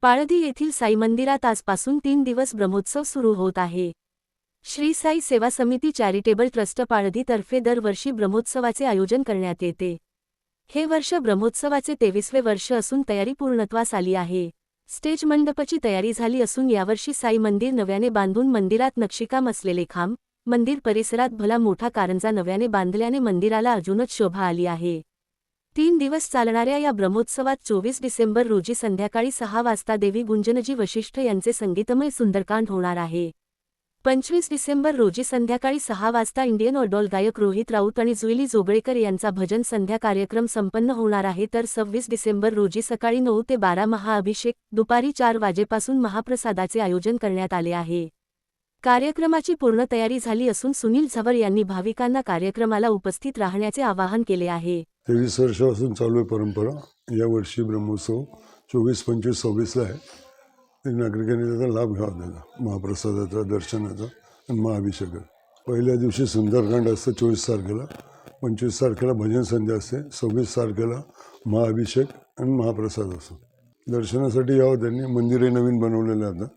पाळधी येथील साई मंदिरात आजपासून 3 दिवस ब्रह्मोत्सव सुरू होत आहे। श्री साई सेवा समिती चॅरिटेबल ट्रस्ट पाळधीतर्फे दरवर्षी ब्रह्मोत्सवाचे आयोजन करण्यात येते। हे वर्ष ब्रह्मोत्सवाचे 23वे वर्ष असून तयारी पूर्णत्वास आली आहे। स्टेज मंडपाची तयारी झाली असून यावर्षी साई मंदिर नव्याने बांधून मंदिरात नक्षीकाम असलेले खांब, मंदिर परिसरात भला मोठा कारंजा नव्याने बांधल्याने मंदिराला अजूनच शोभा आली आहे। 3 दिवस चालणाऱ्या या ब्रह्मोत्सवात 24 डिसेंबर रोजी संध्याकाळी 6 वाजता देवी गुंजनजी वशिष्ठ यांचे संगीतमय सुंदरकांड होणार आहे। 25 डिसेंबर रोजी संध्याकाळी 6 वाजता इंडियन आयडॉल गायक रोहित राऊत आणि जुईली जोगळेकर यांचा भजन संध्या कार्यक्रम संपन्न होणार आहे। तर 26 डिसेंबर रोजी सकाळी 9 ते 12 महाअभिषेक, दुपारी 4 वाजेपासून महाप्रसादाचे आयोजन करण्यात आले आहे। कार्यक्रमाची पूर्ण तयारी झाली असून सुनील झवर यांनी भाविकांना कार्यक्रमाला उपस्थित राहण्याचे आवाहन केले आहे। 23 वर्षापासून चालू आहे परंपरा। यावर्षी ब्रह्मोत्सव 24, 25, 26ला आहे। नागरिकांनी त्याचा लाभ घ्यावा, त्याचा महाप्रसादाचा, दर्शनाचा आणि महाअभिषेकाचा। पहिल्या दिवशी सुंदरकांड असतं 24 तारखेला, 25 तारखेला भजन संध्या असते, 26 तारखेला महाअभिषेक आणि महाप्रसाद असतो। दर्शनासाठी यावं त्यांनी। मंदिरही नवीन बनवलेलं आहे आता।